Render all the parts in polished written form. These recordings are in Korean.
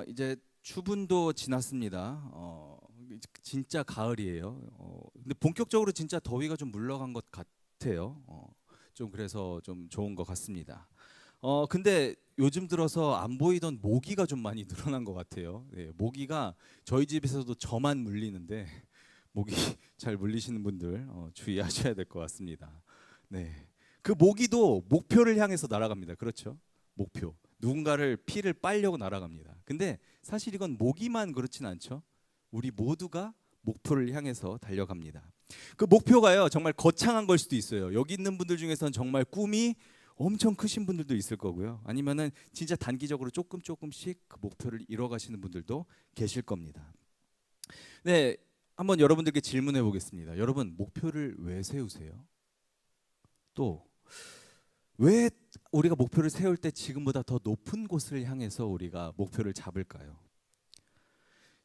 이제 추분도 지났습니다. 진짜 가을이에요. 근데 본격적으로 진짜 더위가 좀 물러간 것 같아요. 좀 그래서 좀 좋은 것 같습니다. 근데 요즘 들어서 안 보이던 모기가 좀 많이 늘어난 것 같아요. 네, 모기가 저희 집에서도 저만 물리는데 모기 잘 물리시는 분들 주의하셔야 될 것 같습니다. 네, 그 모기도 목표를 향해서 날아갑니다. 그렇죠? 목표. 누군가를 피를 빨려고 날아갑니다. 근데 사실 이건 모기만 그렇진 않죠. 우리 모두가 목표를 향해서 달려갑니다. 그 목표가요, 정말 거창한 걸 수도 있어요. 여기 있는 분들 중에서는 정말 꿈이 엄청 크신 분들도 있을 거고요. 아니면은 진짜 단기적으로 조금씩 그 목표를 이뤄가시는 분들도 계실 겁니다. 네, 한번 여러분들께 질문해 보겠습니다. 여러분, 목표를 왜 세우세요? 또 왜 우리가 목표를 세울 때 지금보다 더 높은 곳을 향해서 우리가 목표를 잡을까요?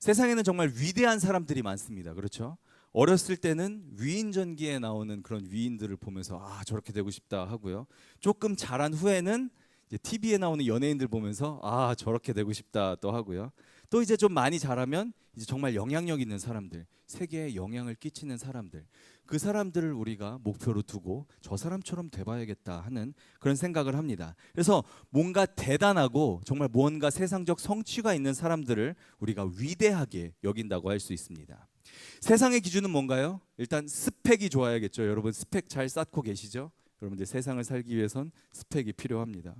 세상에는 정말 위대한 사람들이 많습니다. 그렇죠? 어렸을 때는 위인전기에 나오는 그런 위인들을 보면서 아, 저렇게 되고 싶다 하고요. 조금 자란 후에는 이제 TV에 나오는 연예인들 보면서 아, 저렇게 되고 싶다 또 하고요. 또 이제 좀 많이 자라면 이제 정말 영향력 있는 사람들, 세계에 영향을 끼치는 사람들, 그 사람들을 우리가 목표로 두고 저 사람처럼 돼봐야겠다 하는 그런 생각을 합니다. 그래서 뭔가 대단하고 정말 무언가 세상적 성취가 있는 사람들을 우리가 위대하게 여긴다고 할 수 있습니다. 세상의 기준은 뭔가요? 일단 스펙이 좋아야겠죠. 여러분 스펙 잘 쌓고 계시죠? 여러분들 세상을 살기 위해선 스펙이 필요합니다.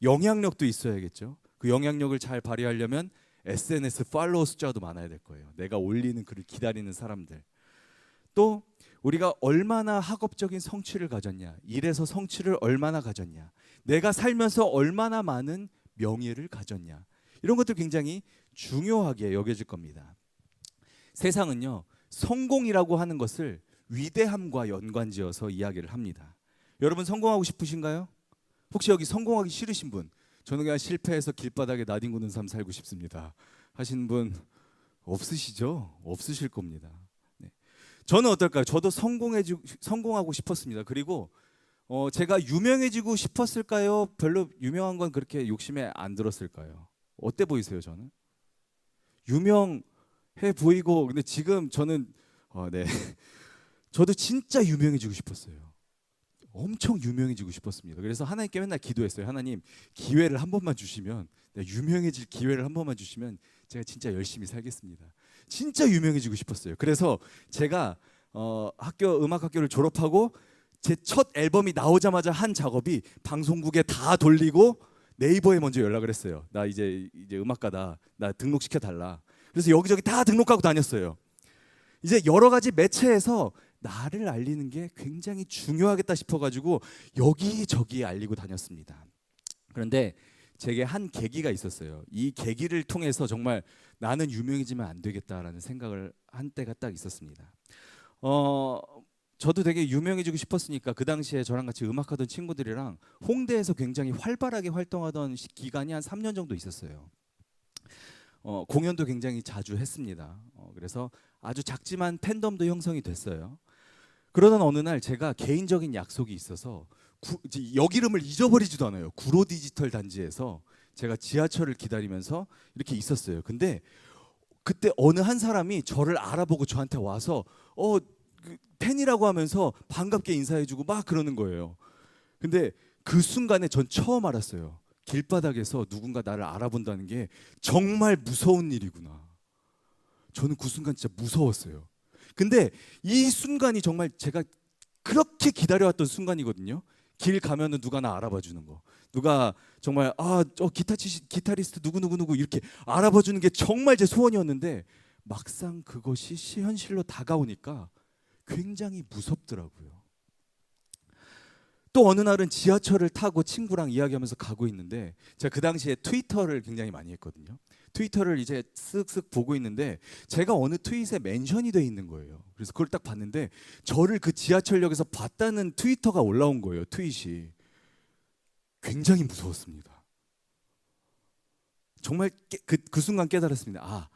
영향력도 있어야겠죠. 그 영향력을 잘 발휘하려면 SNS 팔로워 숫자도 많아야 될 거예요. 내가 올리는 글을 기다리는 사람들. 또 우리가 얼마나 학업적인 성취를 가졌냐, 일에서 성취를 얼마나 가졌냐, 내가 살면서 얼마나 많은 명예를 가졌냐, 이런 것들 굉장히 중요하게 여겨질 겁니다. 세상은요, 성공이라고 하는 것을 위대함과 연관지어서 이야기를 합니다. 여러분 성공하고 싶으신가요? 혹시 여기 성공하기 싫으신 분, 저는 그냥 실패해서 길바닥에 나뒹구는 삶 살고 싶습니다 하시는 분 없으시죠? 없으실 겁니다. 네. 저는 어떨까요? 저도 성공하고 싶었습니다. 그리고 제가 유명해지고 싶었을까요? 별로 유명한 건 그렇게 욕심에 안 들었을까요? 어때 보이세요? 저는 유명해 보이고, 근데 지금 저는 네. 저도 진짜 유명해지고 싶었어요. 엄청 유명해지고 싶었습니다. 그래서 하나님께 맨날 기도했어요. 하나님, 기회를 한 번만 주시면, 유명해질 기회를 한 번만 주시면 제가 진짜 열심히 살겠습니다. 진짜 유명해지고 싶었어요. 그래서 제가 음악학교를 졸업하고 제 첫 앨범이 나오자마자 한 작업이 방송국에 다 돌리고 네이버에 먼저 연락을 했어요. 나 이제 음악가다. 나 등록시켜 달라. 그래서 여기저기 다 등록하고 다녔어요. 이제 여러 가지 매체에서 나를 알리는 게 굉장히 중요하겠다 싶어가지고 여기저기 알리고 다녔습니다. 그런데 제게 한 계기가 있었어요. 이 계기를 통해서 정말 나는 유명해지면 안 되겠다라는 생각을 한 때가 딱 있었습니다. 저도 되게 유명해지고 싶었으니까 그 당시에 저랑 같이 음악하던 친구들이랑 홍대에서 굉장히 활발하게 활동하던 기간이 한 3년 정도 있었어요. 공연도 굉장히 자주 했습니다. 그래서 아주 작지만 팬덤도 형성이 됐어요. 그러던 어느 날 제가 개인적인 약속이 있어서 역 이름을 잊어버리지도 않아요. 구로 디지털 단지에서 제가 지하철을 기다리면서 이렇게 있었어요. 근데 그때 어느 한 사람이 저를 알아보고 저한테 와서 팬이라고 하면서 반갑게 인사해주고 막 그러는 거예요. 근데 그 순간에 전 처음 알았어요. 길바닥에서 누군가 나를 알아본다는 게 정말 무서운 일이구나. 저는 그 순간 진짜 무서웠어요. 근데 이 순간이 정말 제가 그렇게 기다려왔던 순간이거든요. 길 가면은 누가 나 알아봐 주는 거, 누가 정말 기타리스트 누구 이렇게 알아봐 주는 게 정말 제 소원이었는데 막상 그것이 현실로 다가오니까 굉장히 무섭더라고요. 또 어느 날은 지하철을 타고 친구랑 이야기하면서 가고 있는데 제가 그 당시에 트위터를 굉장히 많이 했거든요. 트위터를 이제 쓱쓱 보고 있는데 제가 어느 트윗에 멘션이 돼 있는 거예요. 그래서 그걸 딱 봤는데 저를 그 지하철역에서 봤다는 트위터가 올라온 거예요. 트윗이. 굉장히 무서웠습니다. 정말 그 순간 깨달았습니다. 아,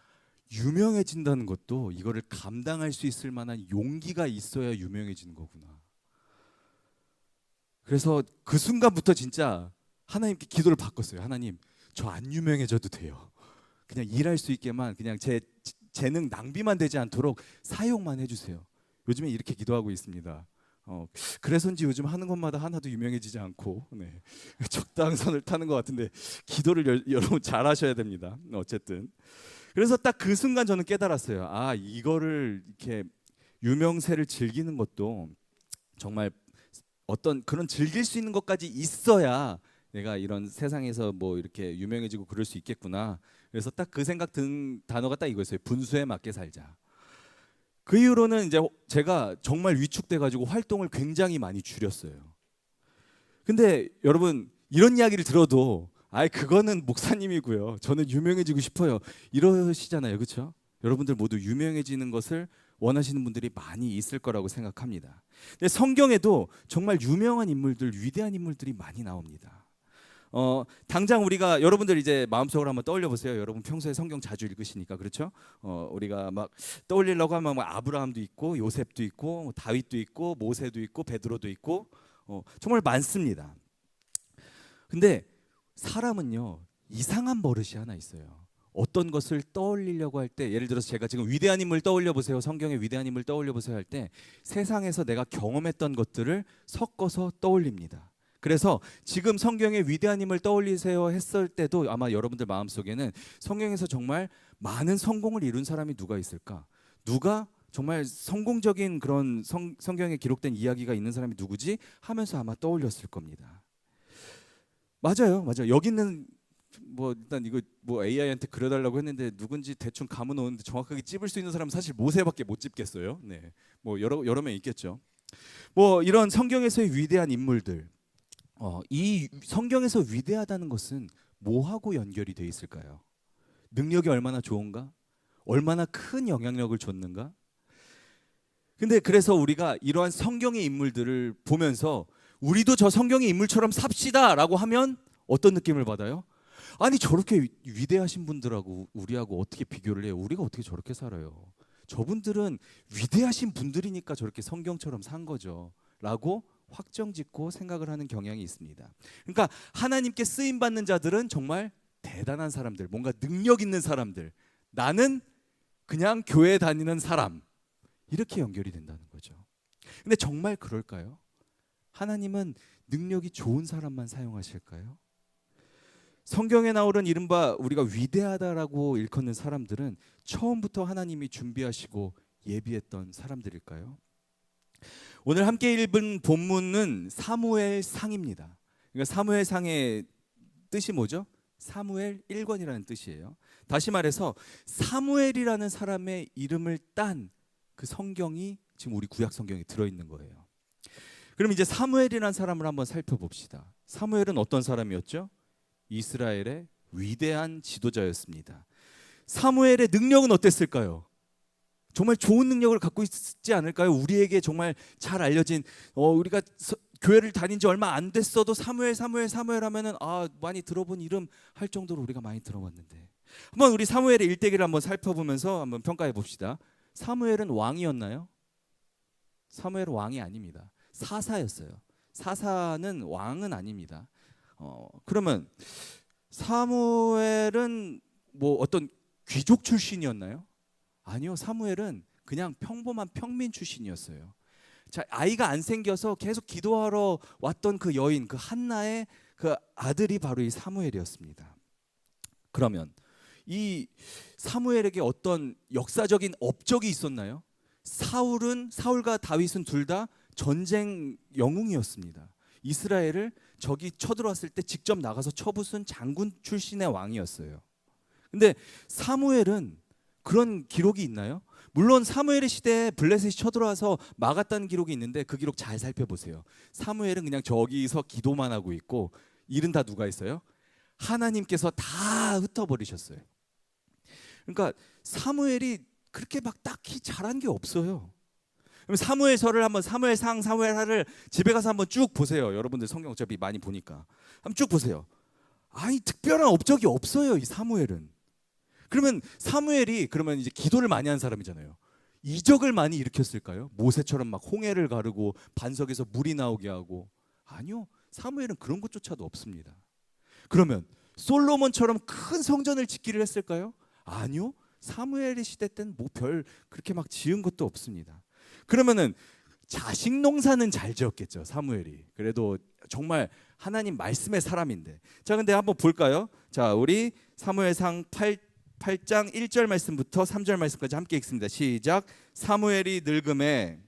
유명해진다는 것도 이거를 감당할 수 있을 만한 용기가 있어야 유명해지는 거구나. 그래서 그 순간부터 진짜 하나님께 기도를 바꿨어요. 하나님, 저 안 유명해져도 돼요. 그냥 일할 수 있게만, 그냥 제 재능 낭비만 되지 않도록 사용만 해주세요. 요즘에 이렇게 기도하고 있습니다. 그래서인지 요즘 하는 것마다 하나도 유명해지지 않고, 네. 적당한 선을 타는 것 같은데 기도를 여러분 잘 하셔야 됩니다. 어쨌든 그래서 딱 그 순간 저는 깨달았어요. 아, 이거를 이렇게 유명세를 즐기는 것도 정말 어떤 그런 즐길 수 있는 것까지 있어야 내가 이런 세상에서 뭐 이렇게 유명해지고 그럴 수 있겠구나. 그래서 딱 그 생각 든 단어가 딱 이거였어요. 분수에 맞게 살자. 그 이후로는 이제 제가 정말 위축돼 가지고 활동을 굉장히 많이 줄였어요. 근데 여러분, 이런 이야기를 들어도 아이, 그거는 목사님이고요, 저는 유명해지고 싶어요, 이러시잖아요. 그렇죠? 여러분들 모두 유명해지는 것을 원하시는 분들이 많이 있을 거라고 생각합니다. 근데 성경에도 정말 유명한 인물들, 위대한 인물들이 많이 나옵니다. 당장 우리가, 여러분들 이제 마음속으로 한번 떠올려 보세요. 여러분 평소에 성경 자주 읽으시니까, 그렇죠? 우리가 막 떠올리려고 하면 뭐 아브라함도 있고, 요셉도 있고, 뭐 다윗도 있고, 모세도 있고, 베드로도 있고, 정말 많습니다. 근데 사람은요, 이상한 버릇이 하나 있어요. 어떤 것을 떠올리려고 할 때, 예를 들어서 제가 지금 위대한 인물 떠올려 보세요, 성경의 위대한 인물 떠올려 보세요 할 때 세상에서 내가 경험했던 것들을 섞어서 떠올립니다. 그래서 지금 성경의 위대한 인물 떠올리세요 했을 때도 아마 여러분들 마음속에는 성경에서 정말 많은 성공을 이룬 사람이 누가 있을까? 누가 정말 성공적인 그런 성경에 기록된 이야기가 있는 사람이 누구지? 하면서 아마 떠올렸을 겁니다. 맞아요. 여기 있는, 뭐 일단 이거 뭐 AI한테 그려달라고 했는데 누군지 대충 감은 오는데 정확하게 찝을 수 있는 사람은 사실 모세밖에 못 찝겠어요. 네, 뭐 여러 명 있겠죠. 뭐 이런 성경에서의 위대한 인물들, 이 성경에서 위대하다는 것은 뭐하고 연결이 돼 있을까요? 능력이 얼마나 좋은가? 얼마나 큰 영향력을 줬는가? 근데 그래서 우리가 이러한 성경의 인물들을 보면서 우리도 저 성경의 인물처럼 삽시다라고 하면 어떤 느낌을 받아요? 아니, 저렇게 위대하신 분들하고 우리하고 어떻게 비교를 해요? 우리가 어떻게 저렇게 살아요? 저분들은 위대하신 분들이니까 저렇게 성경처럼 산 거죠 라고 확정짓고 생각을 하는 경향이 있습니다. 그러니까 하나님께 쓰임받는 자들은 정말 대단한 사람들, 뭔가 능력 있는 사람들, 나는 그냥 교회 다니는 사람, 이렇게 연결이 된다는 거죠. 근데 정말 그럴까요? 하나님은 능력이 좋은 사람만 사용하실까요? 성경에 나오는 이른바 우리가 위대하다라고 일컫는 사람들은 처음부터 하나님이 준비하시고 예비했던 사람들일까요? 오늘 함께 읽은 본문은 사무엘상입니다. 그러니까 사무엘상의 뜻이 뭐죠? 사무엘 1권이라는 뜻이에요. 다시 말해서 사무엘이라는 사람의 이름을 딴 그 성경이 지금 우리 구약 성경에 들어있는 거예요. 그럼 이제 사무엘이라는 사람을 한번 살펴봅시다. 사무엘은 어떤 사람이었죠? 이스라엘의 위대한 지도자였습니다. 사무엘의 능력은 어땠을까요? 정말 좋은 능력을 갖고 있지 않을까요? 우리에게 정말 잘 알려진, 우리가 교회를 다닌 지 얼마 안 됐어도 사무엘 하면은 많이 들어본 이름 할 정도로 우리가 많이 들어봤는데, 한번 우리 사무엘의 일대기를 한번 살펴보면서 한번 평가해 봅시다. 사무엘은 왕이었나요? 사무엘은 왕이 아닙니다. 사사였어요. 사사는 왕은 아닙니다. 그러면 사무엘은 뭐 어떤 귀족 출신이었나요? 아니요. 사무엘은 그냥 평범한 평민 출신이었어요. 자, 아이가 안 생겨서 계속 기도하러 왔던 그 여인, 그 한나의 그 아들이 바로 이 사무엘이었습니다. 그러면 이 사무엘에게 어떤 역사적인 업적이 있었나요? 사울과 다윗은 둘 다 전쟁 영웅이었습니다. 이스라엘을 적이 쳐들어왔을 때 직접 나가서 쳐부순 장군 출신의 왕이었어요. 근데 사무엘은 그런 기록이 있나요? 물론 사무엘의 시대에 블레셋이 쳐들어와서 막았다는 기록이 있는데 그 기록 잘 살펴보세요. 사무엘은 그냥 저기서 기도만 하고 있고 일은 다 누가 있어요? 하나님께서 다 흩어버리셨어요. 그러니까 사무엘이 그렇게 막 딱히 잘한 게 없어요. 그럼 사무엘서를 한번, 사무엘상, 사무엘하를 집에 가서 한번 쭉 보세요. 여러분들 성경 어차피 많이 보니까 한번 쭉 보세요. 아니, 특별한 업적이 없어요, 이 사무엘은. 그러면 사무엘이 그러면 이제 기도를 많이 한 사람이잖아요. 이적을 많이 일으켰을까요? 모세처럼 막 홍해를 가르고 반석에서 물이 나오게 하고. 아니요. 사무엘은 그런 것조차도 없습니다. 그러면 솔로몬처럼 큰 성전을 짓기를 했을까요? 아니요. 사무엘의 시대 때는 뭐 별 그렇게 막 지은 것도 없습니다. 그러면은 자식 농사는 잘 지었겠죠, 사무엘이. 그래도 정말 하나님 말씀의 사람인데. 자, 근데 한번 볼까요? 자, 우리 사무엘상 8장 1절 말씀부터 3절 말씀까지 함께 읽습니다. 시작. 사무엘이 늙음에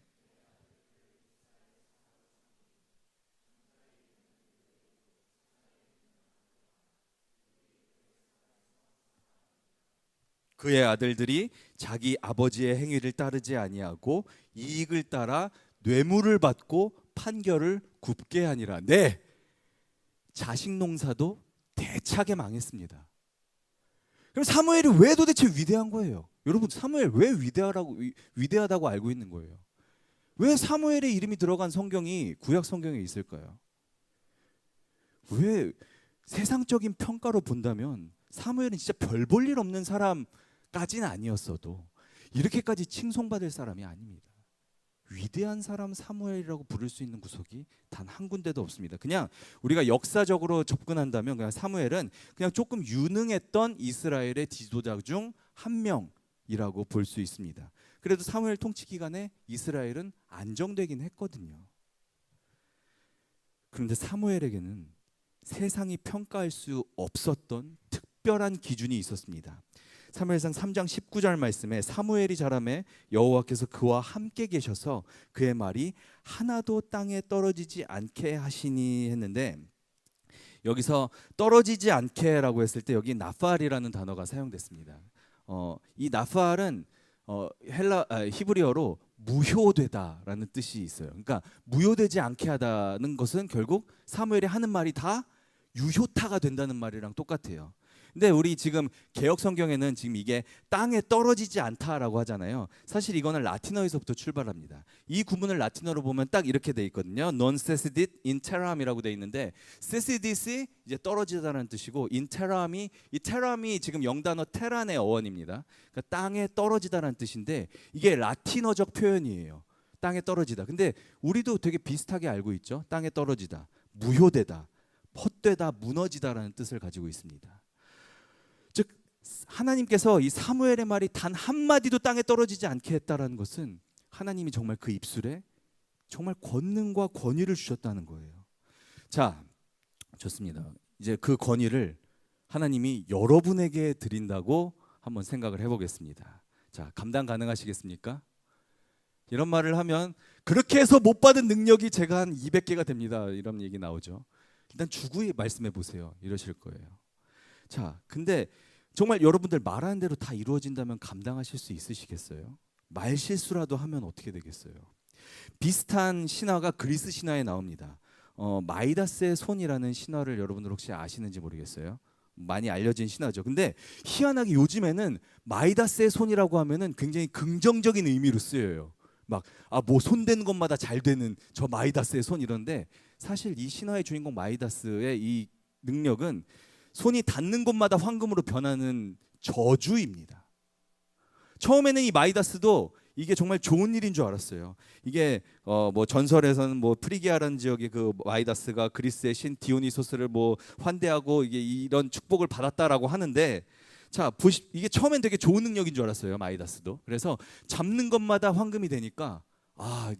그의 아들들이 자기 아버지의 행위를 따르지 아니하고 이익을 따라 뇌물을 받고 판결을 굽게 하니라. 네, 자식 농사도 대차게 망했습니다. 그럼 사무엘이 왜 도대체 위대한 거예요? 여러분, 사무엘 왜 위대하다고 알고 있는 거예요? 왜 사무엘의 이름이 들어간 성경이 구약 성경에 있을까요? 왜 세상적인 평가로 본다면 사무엘은 진짜 별 볼 일 없는 사람까지는 아니었어도 이렇게까지 칭송받을 사람이 아닙니다. 위대한 사람 사무엘이라고 부를 수 있는 구석이 단 한 군데도 없습니다. 그냥 우리가 역사적으로 접근한다면 그냥 사무엘은 그냥 조금 유능했던 이스라엘의 지도자 중 한 명이라고 볼 수 있습니다. 그래도 사무엘 통치 기간에 이스라엘은 안정되긴 했거든요. 그런데 사무엘에게는 세상이 평가할 수 없었던 특별한 기준이 있었습니다. 사무엘상 3장 19절 말씀에 사무엘이 자라매 여호와께서 그와 함께 계셔서 그의 말이 하나도 땅에 떨어지지 않게 하시니 했는데, 여기서 떨어지지 않게라고 했을 때 여기 나팔이라는 단어가 사용됐습니다. 이 나팔은 히브리어로 무효되다라는 뜻이 있어요. 그러니까 무효되지 않게 하다는 것은 결국 사무엘이 하는 말이 다 유효타가 된다는 말이랑 똑같아요. 근데 우리 지금 개역 성경에는 지금 이게 땅에 떨어지지 않다라고 하잖아요. 사실 이거는 라틴어에서부터 출발합니다. 이 구문을 라틴어로 보면 딱 이렇게 돼 있거든요. Non cedit in terram이라고 돼 있는데, cedit이 이제 떨어지다라는 뜻이고, in terram이 이 terram이 지금 영단어 테란의 어원입니다. 그러니까 땅에 떨어지다라는 뜻인데 이게 라틴어적 표현이에요. 땅에 떨어지다. 근데 우리도 되게 비슷하게 알고 있죠. 땅에 떨어지다, 무효되다, 헛되다, 무너지다라는 뜻을 가지고 있습니다. 즉 하나님께서 이 사무엘의 말이 단 한마디도 땅에 떨어지지 않게 했다라는 것은 하나님이 정말 그 입술에 정말 권능과 권위를 주셨다는 거예요. 자, 좋습니다. 이제 그 권위를 하나님이 여러분에게 드린다고 한번 생각을 해보겠습니다. 자, 감당 가능하시겠습니까? 이런 말을 하면 그렇게 해서 못 받은 능력이 제가 한 200개가 됩니다, 이런 얘기 나오죠. 일단 주구에 말씀해 보세요. 이러실 거예요. 자, 근데 정말 여러분들 말하는 대로 다 이루어진다면 감당하실 수 있으시겠어요? 말 실수라도 하면 어떻게 되겠어요? 비슷한 신화가 그리스 신화에 나옵니다. 마이다스의 손이라는 신화를 여러분들 혹시 아시는지 모르겠어요. 많이 알려진 신화죠. 근데 희한하게 요즘에는 마이다스의 손이라고 하면은 굉장히 긍정적인 의미로 쓰여요. 막 뭐 손대는 것마다 잘 되는 저 마이다스의 손 이런데, 사실 이 신화의 주인공 마이다스의 이 능력은 손이 닿는 곳마다 황금으로 변하는 저주입니다. 처음에는 이 마이다스도 이게 정말 좋은 일인 줄 알았어요. 이게 뭐 전설에서는 뭐 프리기아라는 지역의 그 마이다스가 그리스의 신 디오니소스를 뭐 환대하고 이게 이런 축복을 받았다라고 하는데, 자, 이게 처음엔 되게 좋은 능력인 줄 알았어요, 마이다스도. 그래서 잡는 것마다 황금이 되니까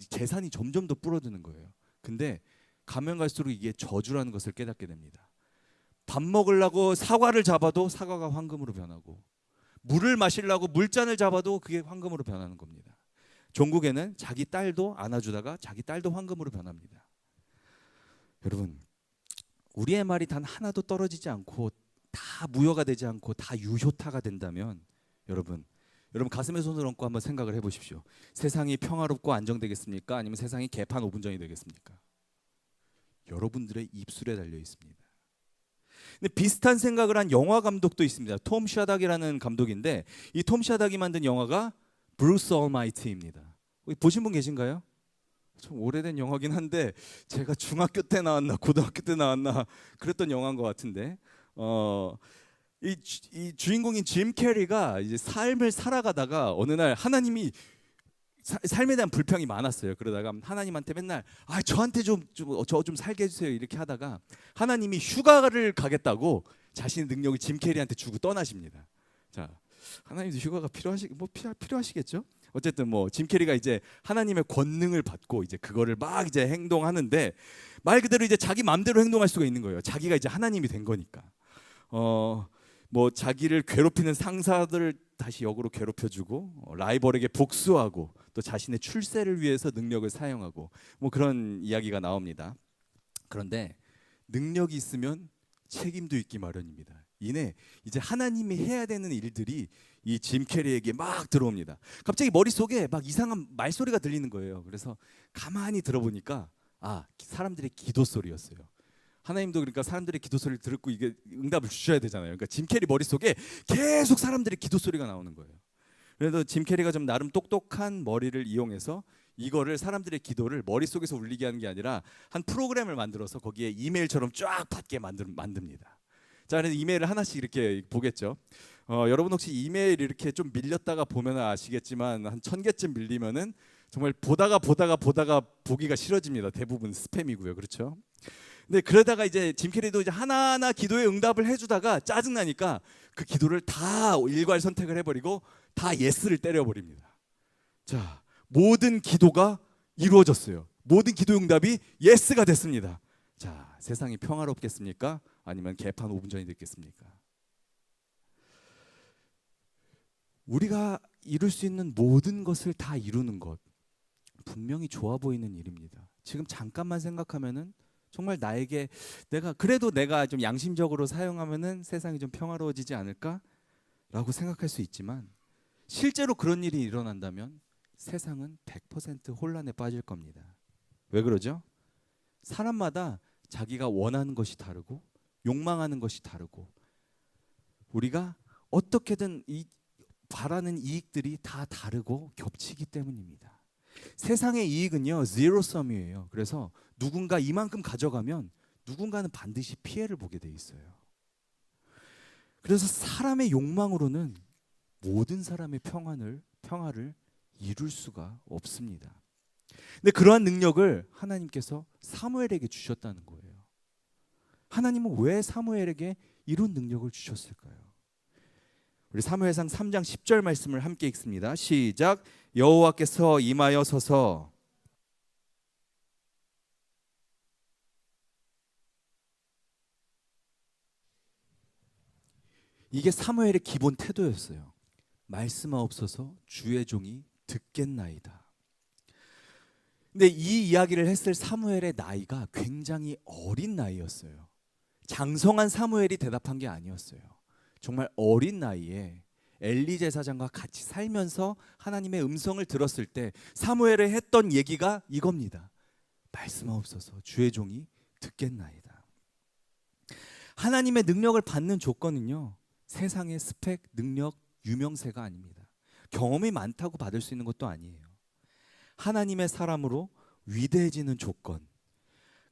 재산이 점점 더 불어드는 거예요. 근데 가면 갈수록 이게 저주라는 것을 깨닫게 됩니다. 밥 먹으려고 사과를 잡아도 사과가 황금으로 변하고, 물을 마시려고 물잔을 잡아도 그게 황금으로 변하는 겁니다. 종국에는 자기 딸도 안아주다가 자기 딸도 황금으로 변합니다. 여러분, 우리의 말이 단 하나도 떨어지지 않고 다 무효가 되지 않고 다 유효타가 된다면 여러분 가슴에 손을 얹고 한번 생각을 해보십시오. 세상이 평화롭고 안정되겠습니까? 아니면 세상이 개판 5분 전이 되겠습니까? 여러분들의 입술에 달려 있습니다. 근데 비슷한 생각을 한 영화 감독도 있습니다. 톰 샤닥이라는 감독인데, 이 톰 샤닥이 만든 영화가 브루스 얼마이티입니다. 보신 분 계신가요? 좀 오래된 영화긴 한데 제가 중학교 때 나왔나 고등학교 때 나왔나 그랬던 영화인 것 같은데, 이 주인공인 짐 캐리가 이제 삶을 살아가다가 어느 날 하나님이 삶에 대한 불평이 많았어요. 그러다가 하나님한테 맨날 저한테 저 좀 살게 해주세요 이렇게 하다가 하나님이 휴가를 가겠다고 자신의 능력을 짐 캐리한테 주고 떠나십니다. 자, 하나님도 휴가가 필요하시겠죠? 어쨌든 뭐 짐 캐리가 이제 하나님의 권능을 받고 이제 그거를 막 이제 행동하는데 말 그대로 이제 자기 마음대로 행동할 수가 있는 거예요. 자기가 이제 하나님이 된 거니까. 뭐 자기를 괴롭히는 상사들을 다시 역으로 괴롭혀주고 라이벌에게 복수하고 또 자신의 출세를 위해서 능력을 사용하고 뭐 그런 이야기가 나옵니다. 그런데 능력이 있으면 책임도 있기 마련입니다. 이내 이제 하나님이 해야 되는 일들이 이 짐 캐리에게 막 들어옵니다. 갑자기 머릿속에 막 이상한 말소리가 들리는 거예요. 그래서 가만히 들어보니까 사람들의 기도 소리였어요. 하나님도 그러니까 사람들의 기도 소리를 듣고 이게 응답을 주셔야 되잖아요. 그러니까 짐 캐리 머릿속에 계속 사람들의 기도 소리가 나오는 거예요. 그래도 짐 캐리가 좀 나름 똑똑한 머리를 이용해서 이거를 사람들의 기도를 머릿속에서 울리게 하는 게 아니라 한 프로그램을 만들어서 거기에 이메일처럼 쫙 받게 만듭니다. 자, 그래서 이메일을 하나씩 이렇게 보겠죠. 여러분 혹시 이메일 이렇게 좀 밀렸다가 보면 아시겠지만 한 1000개쯤 밀리면은 정말 보다가 보기가 싫어집니다. 대부분 스팸이고요. 그렇죠? 근데 그러다가 이제 짐 캐리도 이제 하나하나 기도에 응답을 해주다가 짜증나니까 그 기도를 다 일괄 선택을 해버리고 다 예스를 때려버립니다. 자, 모든 기도가 이루어졌어요. 모든 기도 응답이 예스가 됐습니다. 자, 세상이 평화롭겠습니까? 아니면 개판 5분 전이 됐겠습니까? 우리가 이룰 수 있는 모든 것을 다 이루는 것 분명히 좋아 보이는 일입니다. 지금 잠깐만 생각하면은 정말 내가 좀 양심적으로 사용하면은 세상이 좀 평화로워지지 않을까라고 생각할 수 있지만 실제로 그런 일이 일어난다면 세상은 100% 혼란에 빠질 겁니다. 왜 그러죠? 사람마다 자기가 원하는 것이 다르고 욕망하는 것이 다르고 우리가 어떻게든 바라는 이익들이 다 다르고 겹치기 때문입니다. 세상의 이익은요 제로섬이에요. 그래서 누군가 이만큼 가져가면 누군가는 반드시 피해를 보게 돼 있어요. 그래서 사람의 욕망으로는 모든 사람의 평화를 이룰 수가 없습니다. 근데 그러한 능력을 하나님께서 사무엘에게 주셨다는 거예요. 하나님은 왜 사무엘에게 이런 능력을 주셨을까요? 우리 사무엘상 3장 10절 말씀을 함께 읽습니다. 시작. 여호와께서 임하여 서서 이게 사무엘의 기본 태도였어요. 말씀하옵소서 주의 종이 듣겠나이다. 근데 이 이야기를 했을 사무엘의 나이가 굉장히 어린 나이였어요. 장성한 사무엘이 대답한 게 아니었어요. 정말 어린 나이에 엘리 제사장과 같이 살면서 하나님의 음성을 들었을 때 사무엘이 했던 얘기가 이겁니다. 말씀하옵소서 주의 종이 듣겠나이다. 하나님의 능력을 받는 조건은요 세상의 스펙, 능력, 유명세가 아닙니다. 경험이 많다고 받을 수 있는 것도 아니에요. 하나님의 사람으로 위대해지는 조건,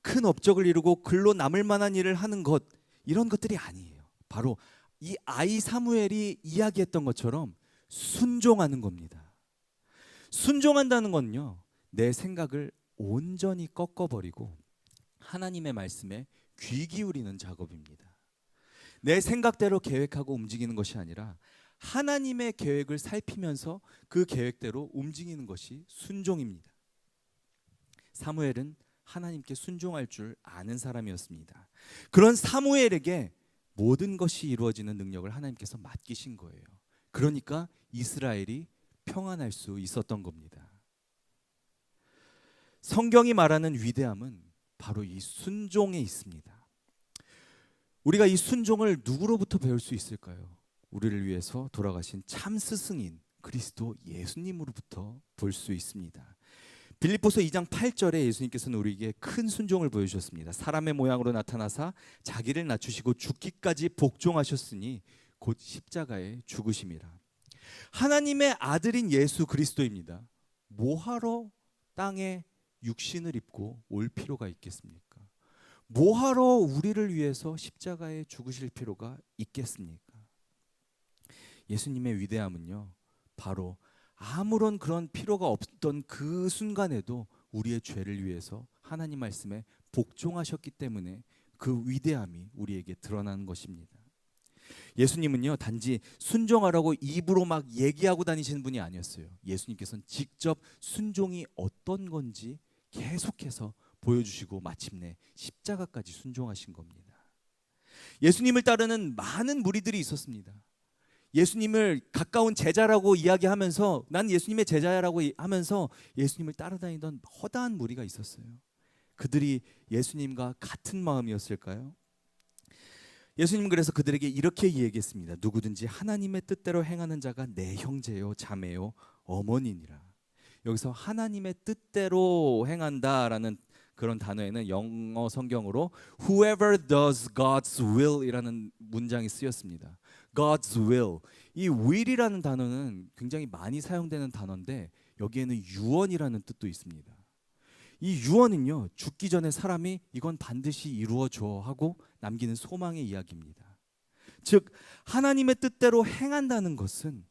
큰 업적을 이루고 글로 남을 만한 일을 하는 것, 이런 것들이 아니에요. 바로 이 아이 사무엘이 이야기했던 것처럼 순종하는 겁니다. 순종한다는 건요 내 생각을 온전히 꺾어버리고 하나님의 말씀에 귀 기울이는 작업입니다. 내 생각대로 계획하고 움직이는 것이 아니라 하나님의 계획을 살피면서 그 계획대로 움직이는 것이 순종입니다. 사무엘은 하나님께 순종할 줄 아는 사람이었습니다. 그런 사무엘에게 모든 것이 이루어지는 능력을 하나님께서 맡기신 거예요. 그러니까 이스라엘이 평안할 수 있었던 겁니다. 성경이 말하는 위대함은 바로 이 순종에 있습니다. 우리가 이 순종을 누구로부터 배울 수 있을까요? 우리를 위해서 돌아가신 참 스승인 그리스도 예수님으로부터 볼 수 있습니다. 빌립보서 2장 8절에 예수님께서는 우리에게 큰 순종을 보여주셨습니다. 사람의 모양으로 나타나사 자기를 낮추시고 죽기까지 복종하셨으니 곧 십자가에 죽으심이라. 하나님의 아들인 예수 그리스도입니다. 뭐하러 땅에 육신을 입고 올 필요가 있겠습니까? 뭐하러 우리를 위해서 십자가에 죽으실 필요가 있겠습니까? 예수님의 위대함은요 바로 아무런 그런 필요가 없던 그 순간에도 우리의 죄를 위해서 하나님 말씀에 복종하셨기 때문에 그 위대함이 우리에게 드러나는 것입니다. 예수님은요, 단지 순종하라고 입으로 막 얘기하고 다니시는 분이 아니었어요. 예수님께서는 직접 순종이 어떤 건지 계속해서 보여주시고 마침내 십자가까지 순종하신 겁니다. 예수님을 따르는 많은 무리들이 있었습니다. 예수님을 가까운 제자라고 이야기하면서 난 예수님의 제자라고 하면서 예수님을 따라다니던 허다한 무리가 있었어요. 그들이 예수님과 같은 마음이었을까요? 예수님은 그래서 그들에게 이렇게 이야기했습니다. 누구든지 하나님의 뜻대로 행하는 자가 내 형제요 자매요 어머니니라. 여기서 하나님의 뜻대로 행한다라는 그런 단어에는 영어 성경으로 Whoever does God's will 이라는 문장이 쓰였습니다. God's will. 이 will이라는 단어는 굉장히 많이 사용되는 단어인데 여기에는 유언이라는 뜻도 있습니다. 이 유언은요, 죽기 전에 사람이 이건 반드시 이루어줘 하고 남기는 소망의 이야기입니다. 즉 하나님의 뜻대로 행한다는 것은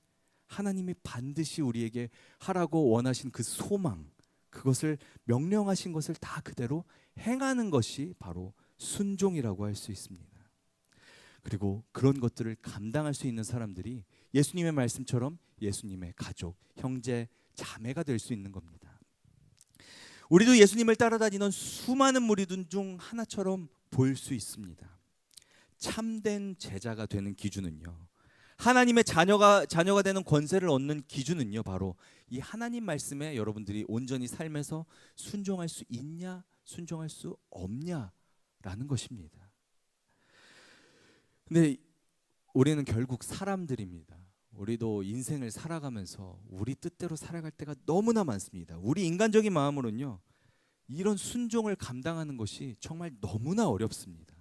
하나님이 반드시 우리에게 하라고 원하신 그 소망, 그것을 명령하신 것을 다 그대로 행하는 것이 바로 순종이라고 할 수 있습니다. 그리고 그런 것들을 감당할 수 있는 사람들이 예수님의 말씀처럼 예수님의 가족, 형제, 자매가 될 수 있는 겁니다. 우리도 예수님을 따라다니던 수많은 무리들 중 하나처럼 보일 수 있습니다. 참된 제자가 되는 기준은요, 하나님의 자녀가 되는 권세를 얻는 기준은요, 바로 이 하나님 말씀에 여러분들이 온전히 삶에서 순종할 수 있냐, 순종할 수 없냐라는 것입니다. 근데 우리는 결국 사람들입니다. 우리도 인생을 살아가면서 우리 뜻대로 살아갈 때가 너무나 많습니다. 우리 인간적인 마음으로는요, 이런 순종을 감당하는 것이 정말 너무나 어렵습니다.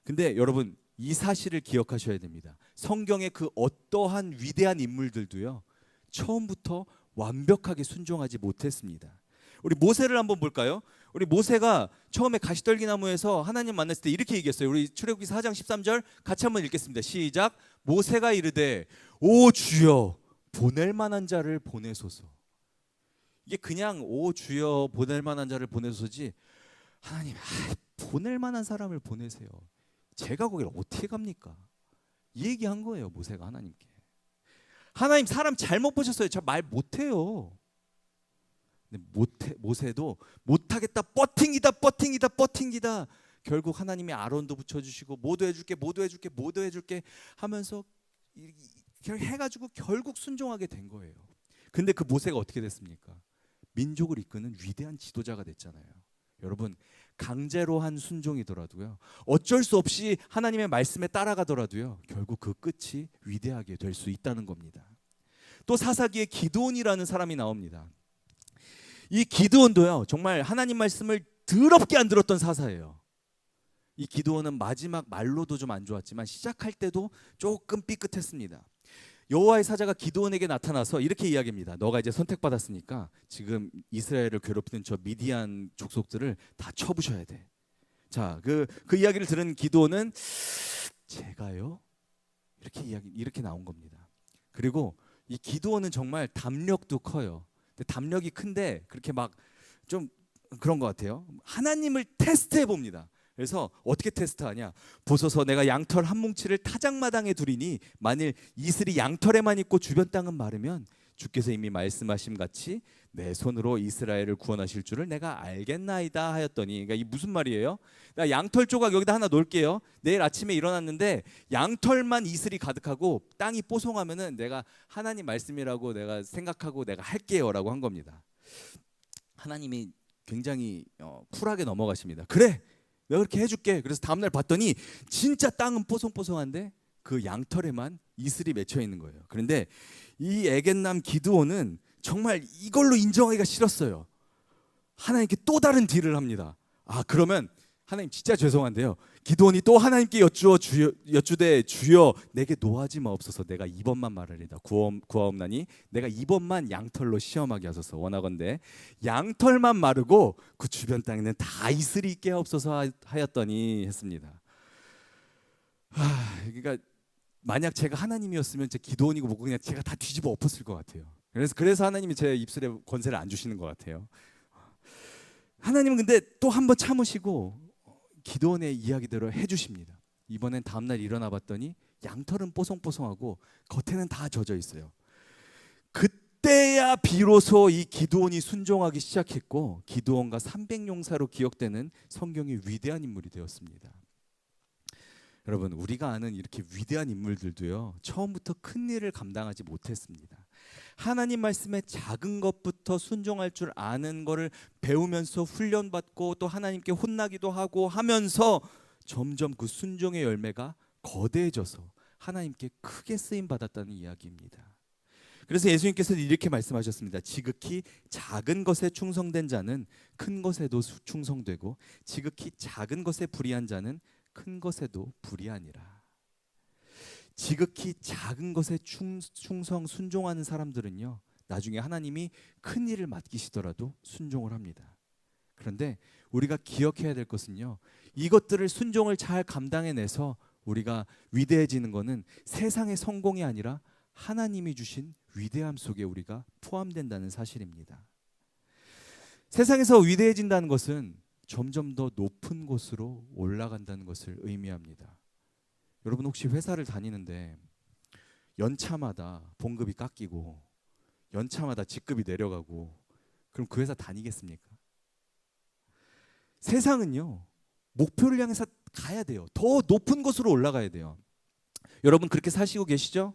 근데 여러분, 이 사실을 기억하셔야 됩니다. 성경의 그 어떠한 위대한 인물들도요, 처음부터 완벽하게 순종하지 못했습니다. 우리 모세를 한번 볼까요? 우리 모세가 처음에 가시떨기나무에서 하나님 만났을 때 이렇게 얘기했어요. 우리 출애굽기 4장 13절 같이 한번 읽겠습니다. 시작. 모세가 이르되 오 주여 보낼 만한 자를 보내소서. 이게 그냥 오 주여 보낼 만한 자를 보내소서지, 하나님 보낼 만한 사람을 보내세요. 제가 거기를 어떻게 갑니까? 이 얘기한 거예요. 모세가 하나님께. 하나님 사람 잘못 보셨어요. 저 말 못해요. 근데 모세도 못하겠다, 버팅기다. 결국 하나님이 아론도 붙여주시고 모두 해줄게 하면서 해가지고 결국 순종하게 된 거예요. 근데 그 모세가 어떻게 됐습니까? 민족을 이끄는 위대한 지도자가 됐잖아요. 여러분, 강제로 한 순종이더라도요, 어쩔 수 없이 하나님의 말씀에 따라가더라도요, 결국 그 끝이 위대하게 될 수 있다는 겁니다. 또 사사기에 기드온이라는 사람이 나옵니다. 이 기드온도요, 정말 하나님 말씀을 더럽게 안 들었던 사사예요. 이 기드온은 마지막 말로도 좀 안 좋았지만 시작할 때도 조금 삐끗했습니다. 여호와의 사자가 기드온에게 나타나서 이렇게 이야기합니다. 너가 이제 선택받았으니까 지금 이스라엘을 괴롭히는 저 미디안 족속들을 다 쳐부셔야 돼. 자, 그 이야기를 들은 기드온은 제가요? 이렇게 나온 겁니다. 그리고 이 기드온은 정말 담력도 커요. 근데 담력이 큰데 그렇게 막 좀 그런 것 같아요. 하나님을 테스트해 봅니다. 그래서 어떻게 테스트하냐? 보소서 내가 양털 한 뭉치를 타작마당에 두리니 만일 이슬이 양털에만 있고 주변 땅은 마르면 주께서 이미 말씀하신 같이 내 손으로 이스라엘을 구원하실 줄을 내가 알겠나이다 하였더니, 그러니까 이 무슨 말이에요? 나 양털 조각 여기다 하나 놓을게요. 내일 아침에 일어났는데 양털만 이슬이 가득하고 땅이 뽀송하면은 내가 하나님 말씀이라고 내가 생각하고 내가 할게요라고 한 겁니다. 하나님이 굉장히 쿨하게 넘어가십니다. 그래, 내가 그렇게 해줄게. 그래서 다음날 봤더니 진짜 땅은 뽀송뽀송한데 그 양털에만 이슬이 맺혀 있는 거예요. 그런데 이 에겐남 기드온은 정말 이걸로 인정하기가 싫었어요. 하나님께 또 다른 딜을 합니다. 그러면 하나님 진짜 죄송한데요, 기드온이 또 하나님께 여쭈되 주여 내게 노하지 마옵소서. 내가 이번만 말하리다. 구하옵나니 내가 이번만 양털로 시험하게 하소서. 원하건대 양털만 마르고 그 주변 땅에는 다 이슬이 있게 하옵소서 하였더니 했습니다. 그러니까 만약 제가 하나님이었으면 제 기드온이고 뭐고 그냥 제가 다 뒤집어 엎었을 것 같아요. 그래서 하나님이 제 입술에 권세를 안 주시는 것 같아요. 하나님은 근데 또 한 번 참으시고 기도원의 이야기대로 해주십니다. 이번엔 다음날 일어나 봤더니 양털은 뽀송뽀송하고 겉에는 다 젖어 있어요. 그때야 비로소 이 기드온이 순종하기 시작했고 기드온과 300용사로 기억되는 성경의 위대한 인물이 되었습니다. 여러분, 우리가 아는 이렇게 위대한 인물들도요, 처음부터 큰 일을 감당하지 못했습니다. 하나님 말씀에 작은 것부터 순종할 줄 아는 거를 배우면서 훈련받고 또 하나님께 혼나기도 하고 하면서 점점 그 순종의 열매가 거대해져서 하나님께 크게 쓰임 받았다는 이야기입니다. 그래서 예수님께서는 이렇게 말씀하셨습니다. 지극히 작은 것에 충성된 자는 큰 것에도 충성되고 지극히 작은 것에 불의한 자는 큰 것에도 불의하니라. 지극히 작은 것에 충성 순종하는 사람들은요, 나중에 하나님이 큰 일을 맡기시더라도 순종을 합니다. 그런데 우리가 기억해야 될 것은요, 이것들을 순종을 잘 감당해내서 우리가 위대해지는 것은 세상의 성공이 아니라 하나님이 주신 위대함 속에 우리가 포함된다는 사실입니다. 세상에서 위대해진다는 것은 점점 더 높은 곳으로 올라간다는 것을 의미합니다. 여러분, 혹시 회사를 다니는데 연차마다 봉급이 깎이고 연차마다 직급이 내려가고 그럼 그 회사 다니겠습니까? 세상은요, 목표를 향해서 가야 돼요. 더 높은 곳으로 올라가야 돼요. 여러분, 그렇게 사시고 계시죠?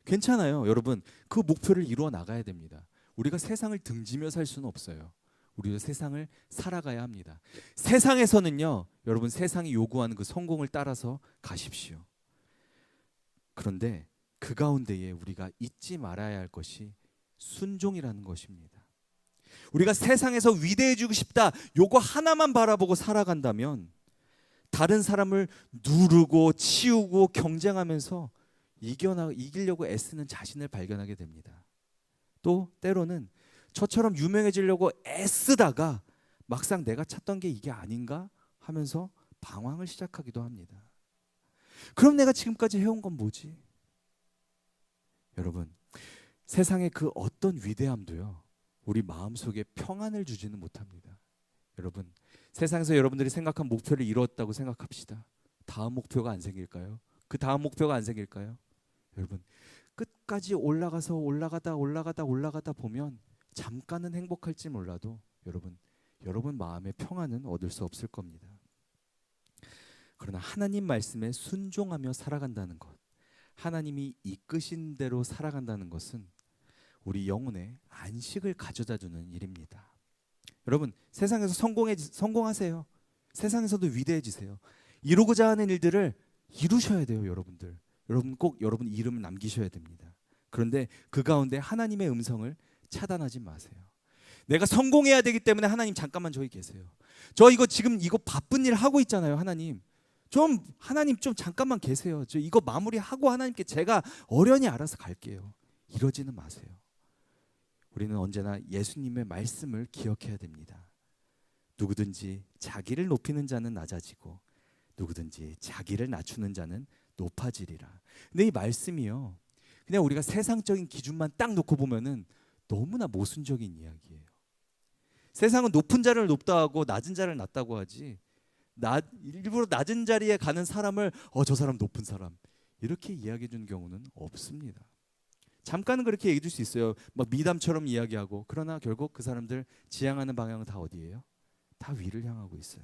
괜찮아요. 여러분, 그 목표를 이루어 나가야 됩니다. 우리가 세상을 등지며 살 수는 없어요. 우리도 세상을 살아가야 합니다. 세상에서는요, 여러분, 세상이 요구하는 그 성공을 따라서 가십시오. 그런데 그 가운데에 우리가 잊지 말아야 할 것이 순종이라는 것입니다. 우리가 세상에서 위대해지고 싶다, 요거 하나만 바라보고 살아간다면 다른 사람을 누르고 치우고 경쟁하면서 이기려고 애쓰는 자신을 발견하게 됩니다. 또 때로는 저처럼 유명해지려고 애쓰다가 막상 내가 찾던 게 이게 아닌가 하면서 방황을 시작하기도 합니다. 그럼 내가 지금까지 해온 건 뭐지? 여러분, 세상의 그 어떤 위대함도요, 우리 마음속에 평안을 주지는 못합니다. 여러분, 세상에서 여러분들이 생각한 목표를 이루었다고 생각합시다. 다음 목표가 안 생길까요? 그 다음 목표가 안 생길까요? 여러분, 끝까지 올라가다 보면 잠깐은 행복할지 몰라도 여러분 마음의 평안은 얻을 수 없을 겁니다. 그러나 하나님 말씀에 순종하며 살아간다는 것, 하나님이 이끄신 대로 살아간다는 것은 우리 영혼에 안식을 가져다 주는 일입니다. 여러분, 세상에서 성공하세요. 세상에서도 위대해지세요. 이루고자 하는 일들을 이루셔야 돼요. 여러분 꼭 여러분 이름을 남기셔야 됩니다. 그런데 그 가운데 하나님의 음성을 차단하지 마세요. 내가 성공해야 되기 때문에 하나님 잠깐만 저기 계세요. 저 지금 이거 바쁜 일 하고 있잖아요. 하나님 좀 잠깐만 계세요. 저 이거 마무리하고 하나님께 제가 어련히 알아서 갈게요. 이러지는 마세요. 우리는 언제나 예수님의 말씀을 기억해야 됩니다. 누구든지 자기를 높이는 자는 낮아지고 누구든지 자기를 낮추는 자는 높아지리라. 근데 이 말씀이요, 그냥 우리가 세상적인 기준만 딱 놓고 보면은 너무나 모순적인 이야기예요. 세상은 높은 자를 높다 하고 낮은 자를 낮다고 하지, 일부러 낮은 자리에 가는 사람을 저 사람 높은 사람 이렇게 이야기해 주는 경우는 없습니다. 잠깐은 그렇게 얘기해 줄 수 있어요. 막 미담처럼 이야기하고, 그러나 결국 그 사람들 지향하는 방향은 다 어디예요? 다 위를 향하고 있어요.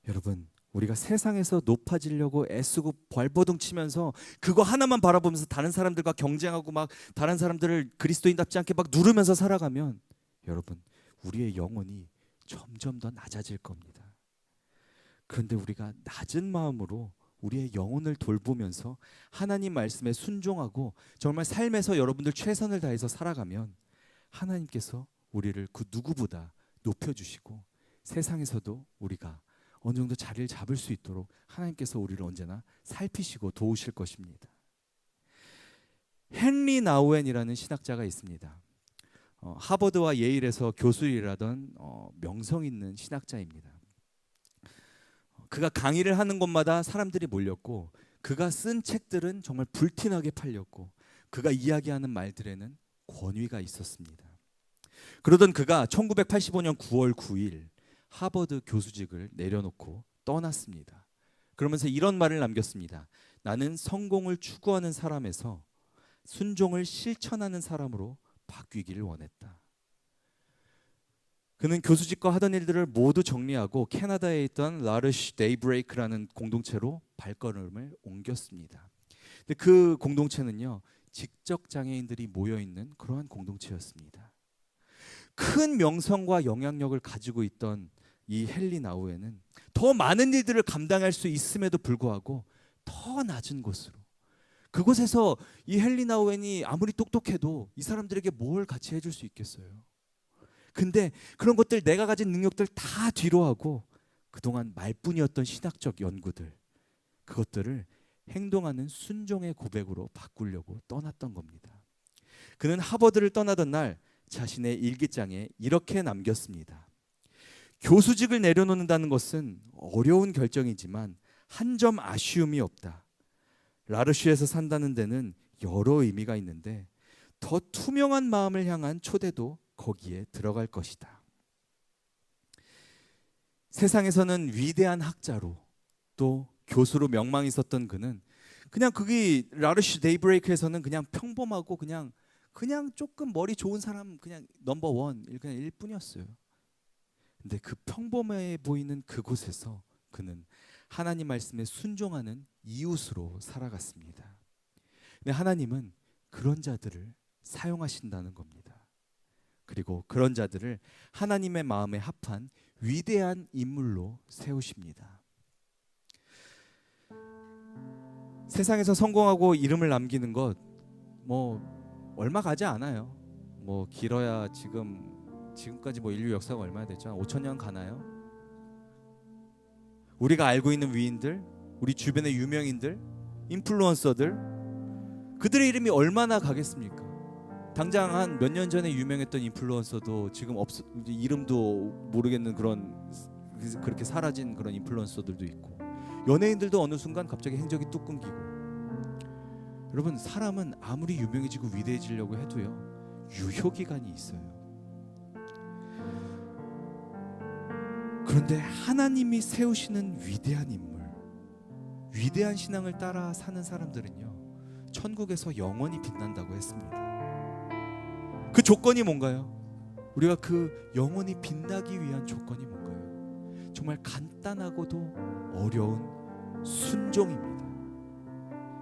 여러분, 우리가 세상에서 높아지려고 애쓰고 발버둥 치면서 그거 하나만 바라보면서 다른 사람들과 경쟁하고 막 다른 사람들을 그리스도인답지 않게 막 누르면서 살아가면 여러분, 우리의 영혼이 점점 더 낮아질 겁니다. 그런데 우리가 낮은 마음으로 우리의 영혼을 돌보면서 하나님 말씀에 순종하고 정말 삶에서 여러분들 최선을 다해서 살아가면 하나님께서 우리를 그 누구보다 높여주시고 세상에서도 우리가 어느 정도 자리를 잡을 수 있도록 하나님께서 우리를 언제나 살피시고 도우실 것입니다. 헨리 나우엔이라는 신학자가 있습니다. 하버드와 예일에서 교수를 일하던 명성 있는 신학자입니다. 그가 강의를 하는 곳마다 사람들이 몰렸고 그가 쓴 책들은 정말 불티나게 팔렸고 그가 이야기하는 말들에는 권위가 있었습니다. 그러던 그가 1985년 9월 9일 하버드 교수직을 내려놓고 떠났습니다. 그러면서 이런 말을 남겼습니다. 나는 성공을 추구하는 사람에서 순종을 실천하는 사람으로 바뀌기를 원했다. 그는 교수직과 하던 일들을 모두 정리하고 캐나다에 있던 라르쉬 데이브레이크라는 공동체로 발걸음을 옮겼습니다. 근데 그 공동체는요, 직접 장애인들이 모여 있는 그러한 공동체였습니다. 큰 명성과 영향력을 가지고 있던 이 헨리 나우에는 더 많은 일들을 감당할 수 있음에도 불구하고 더 낮은 곳으로, 그곳에서 이 헨리 나우엔이 아무리 똑똑해도 이 사람들에게 뭘 같이 해줄 수 있겠어요? 근데 그런 것들, 내가 가진 능력들 다 뒤로 하고 그동안 말뿐이었던 신학적 연구들, 그것들을 행동하는 순종의 고백으로 바꾸려고 떠났던 겁니다. 그는 하버드를 떠나던 날 자신의 일기장에 이렇게 남겼습니다. 교수직을 내려놓는다는 것은 어려운 결정이지만 한 점 아쉬움이 없다. 라르쉬에서 산다는 데는 여러 의미가 있는데 더 투명한 마음을 향한 초대도 거기에 들어갈 것이다. 세상에서는 위대한 학자로 또 교수로 명망이 있었던 그는 그냥 그게 라르쉬 데이브레이크에서는 그냥 평범하고 그냥 조금 머리 좋은 사람, 그냥 넘버 원, 그냥 일 뿐이었어요. 근데 그 평범해 보이는 그곳에서 그는 하나님 말씀에 순종하는 이웃으로 살아갔습니다. 근데 하나님은 그런 자들을 사용하신다는 겁니다. 그리고 그런 자들을 하나님의 마음에 합한 위대한 인물로 세우십니다. 세상에서 성공하고 이름을 남기는 것 얼마 가지 않아요. 길어야 지금까지 인류 역사가 얼마나 됐죠? 5,000년 가나요? 우리가 알고 있는 위인들, 우리 주변의 유명인들, 인플루언서들, 그들의 이름이 얼마나 가겠습니까? 당장 한 몇 년 전에 유명했던 인플루언서도 지금 이름도 모르겠는 그렇게 사라진 그런 인플루언서들도 있고, 연예인들도 어느 순간 갑자기 행적이 뚝 끊기고. 여러분, 사람은 아무리 유명해지고 위대해지려고 해도요, 유효기간이 있어요. 그런데 하나님이 세우시는 위대한 인물, 위대한 신앙을 따라 사는 사람들은요, 천국에서 영원히 빛난다고 했습니다. 그 조건이 뭔가요? 우리가 그 영원히 빛나기 위한 조건이 뭔가요? 정말 간단하고도 어려운 순종입니다.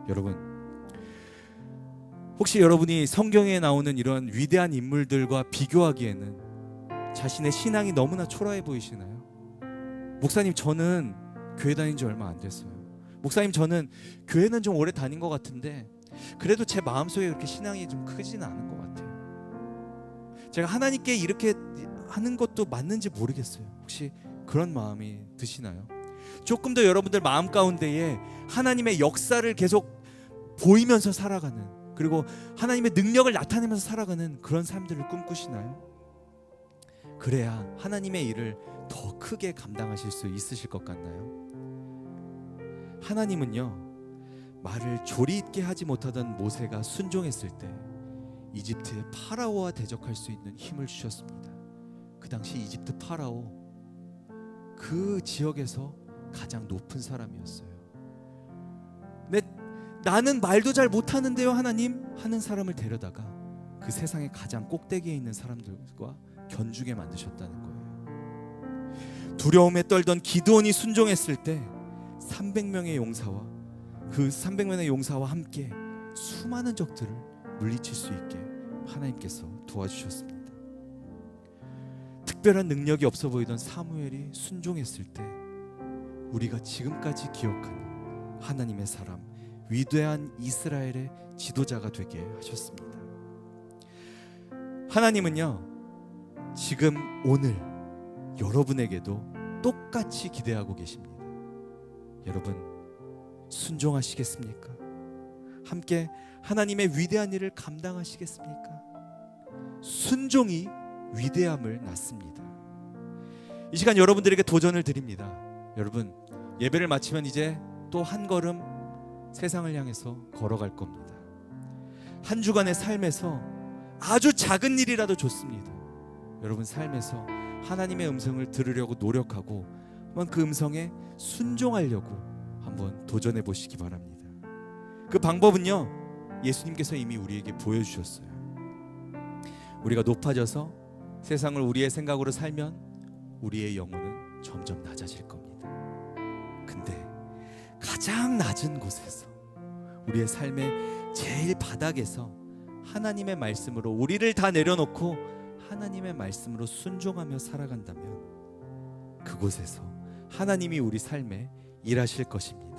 여러분, 혹시 여러분이 성경에 나오는 이런 위대한 인물들과 비교하기에는 자신의 신앙이 너무나 초라해 보이시나요? 목사님, 저는 교회 다닌 지 얼마 안 됐어요. 목사님, 저는 교회는 좀 오래 다닌 것 같은데 그래도 제 마음속에 그렇게 신앙이 좀 크지는 않은 것 같아요. 제가 하나님께 이렇게 하는 것도 맞는지 모르겠어요. 혹시 그런 마음이 드시나요? 조금 더 여러분들 마음 가운데에 하나님의 역사를 계속 보이면서 살아가는, 그리고 하나님의 능력을 나타내면서 살아가는 그런 삶들을 꿈꾸시나요? 그래야 하나님의 일을 더 크게 감당하실 수 있으실 것 같나요? 하나님은요, 말을 조리 있게 하지 못하던 모세가 순종했을 때 이집트의 파라오와 대적할 수 있는 힘을 주셨습니다. 그 당시 이집트 파라오, 그 지역에서 가장 높은 사람이었어요. 근데 나는 말도 잘 못하는데요 하나님 하는 사람을 데려다가 그 세상의 가장 꼭대기에 있는 사람들과 견주게 만드셨다는 거예요. 두려움에 떨던 기드온이 순종했을 때 300명의 용사와 그 300명의 용사와 함께 수많은 적들을 물리칠 수 있게 하나님께서 도와주셨습니다. 특별한 능력이 없어 보이던 사무엘이 순종했을 때 우리가 지금까지 기억하는 하나님의 사람, 위대한 이스라엘의 지도자가 되게 하셨습니다. 하나님은요, 지금 오늘 여러분에게도 똑같이 기대하고 계십니다. 여러분, 순종하시겠습니까? 함께 하나님의 위대한 일을 감당하시겠습니까? 순종이 위대함을 낳습니다. 이 시간 여러분들에게 도전을 드립니다. 여러분, 예배를 마치면 이제 또 한 걸음 세상을 향해서 걸어갈 겁니다. 한 주간의 삶에서 아주 작은 일이라도 좋습니다. 여러분 삶에서 하나님의 음성을 들으려고 노력하고 한번 그 음성에 순종하려고 한번 도전해 보시기 바랍니다. 그 방법은요, 예수님께서 이미 우리에게 보여주셨어요. 우리가 높아져서 세상을 우리의 생각으로 살면 우리의 영혼은 점점 낮아질 겁니다. 근데 가장 낮은 곳에서, 우리의 삶의 제일 바닥에서 하나님의 말씀으로 우리를 다 내려놓고 하나님의 말씀으로 순종하며 살아간다면 그곳에서 하나님이 우리 삶에 일하실 것입니다.